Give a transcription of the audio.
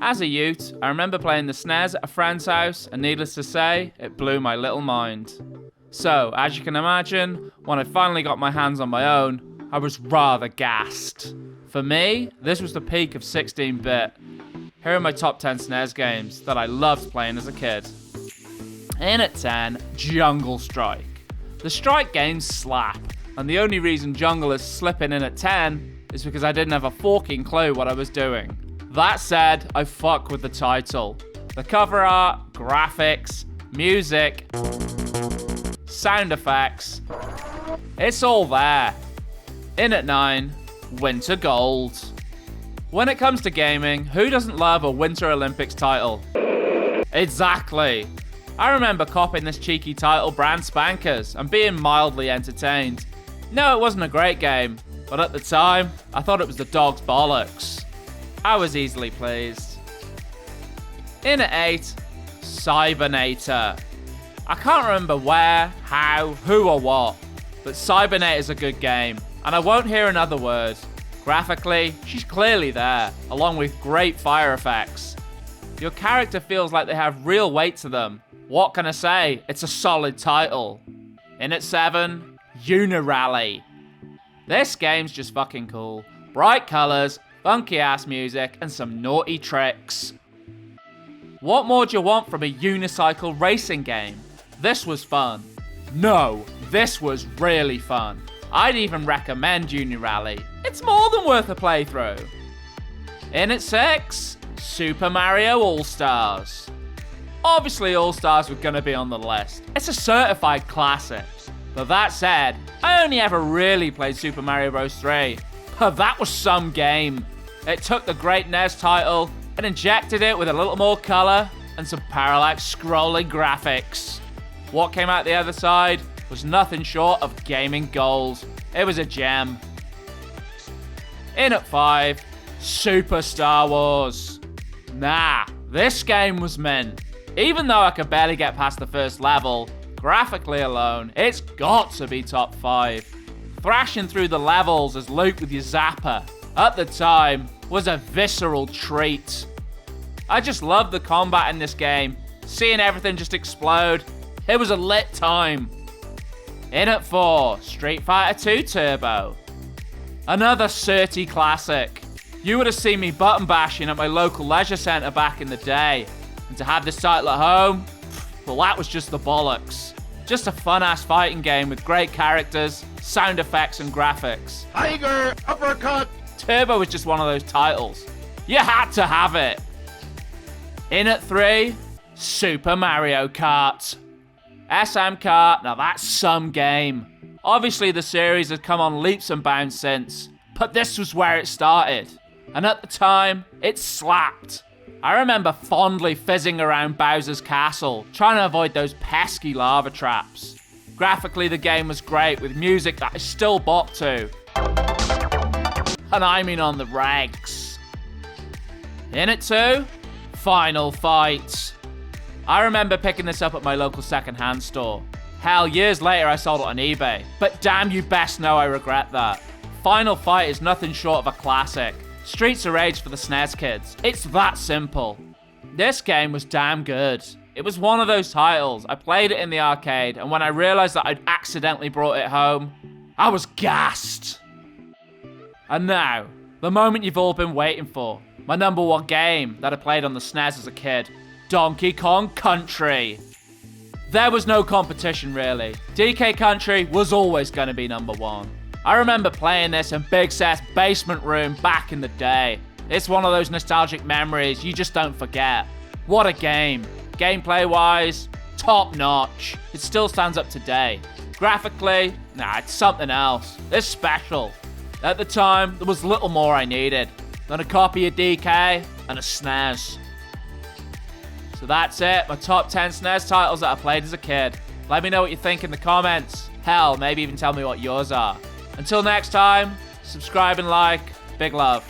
As a youth, I remember playing the SNES at a friend's house, and needless to say, it blew my little mind. So, as you can imagine, when I finally got my hands on my own, I was rather gassed. For me, this was the peak of 16-bit. Here are my top 10 SNES games that I loved playing as a kid. In at 10, Jungle Strike. The Strike games slap, and the only reason Jungle is slipping in at 10 is because I didn't have a fucking clue what I was doing. That said, I fuck with the title. The cover art, graphics, music, sound effects, it's all there. In at 9, Winter Gold. When it comes to gaming, who doesn't love a Winter Olympics title? Exactly. I remember copying this cheeky title brand spankers and being mildly entertained. No, it wasn't a great game, but at the time, I thought it was the dog's bollocks. I was easily pleased. In at 8, Cybernator. I can't remember where, how, who or what, but Cybernet is a good game, and I won't hear another word. Graphically, she's clearly there, along with great fire effects. Your character feels like they have real weight to them. What can I say? It's a solid title. In at 7, Uni Rally. This game's just fucking cool. Bright colours, funky ass music, and some naughty tricks. What more do you want from a unicycle racing game? This was fun. No, this was really fun. I'd even recommend Uni Rally. It's more than worth a playthrough. In at 6, Super Mario AllStars. Obviously AllStars were gonna be on the list. It's a certified classic. But that said, I only ever really played Super Mario Bros. 3. But that was some game. It took the great NES title and injected it with a little more color and some parallax scrolling graphics. What came out the other side was nothing short of gaming gold. It was a gem. In at 5, Super Star Wars. Nah, this game was mint. Even though I could barely get past the first level, graphically alone, it's got to be top 5. Thrashing through the levels as Luke with your zapper, at the time, was a visceral treat. I just loved the combat in this game. Seeing everything just explode, it was a lit time. In at 4, Street Fighter 2 Turbo. Another certy classic. You would have seen me button bashing at my local leisure centre back in the day. And to have this title at home, well, that was just the bollocks. Just a fun-ass fighting game with great characters, sound effects, and graphics. Tiger uppercut! Turbo was just one of those titles. You had to have it. In at 3, Super Mario Kart. SM Kart, now that's some game. Obviously the series has come on leaps and bounds since, but this was where it started. And at the time, it slapped. I remember fondly fizzing around Bowser's castle, trying to avoid those pesky lava traps. Graphically, the game was great, with music that I still bop to. And I mean on the regs. In at 2, Final Fight. I remember picking this up at my local second-hand store. Hell, years later I sold it on eBay. But damn, you best know I regret that. Final Fight is nothing short of a classic. Streets of Rage for the SNES kids. It's that simple. This game was damn good. It was one of those titles. I played it in the arcade, and when I realized that I'd accidentally brought it home, I was gassed. And now, the moment you've all been waiting for. My number 1 game that I played on the SNES as a kid. Donkey Kong Country. There was no competition really. DK Country was always going to be number 1. I remember playing this in Big Seth's basement room back in the day. It's one of those nostalgic memories you just don't forget. What a game. Gameplay wise, top notch. It still stands up today. Graphically, nah, it's something else. It's special. At the time, there was little more I needed than a copy of DK and a SNES. So that's it, my top 10 SNES titles that I played as a kid. Let me know what you think in the comments. Hell, maybe even tell me what yours are. Until next time, subscribe and like. Big love.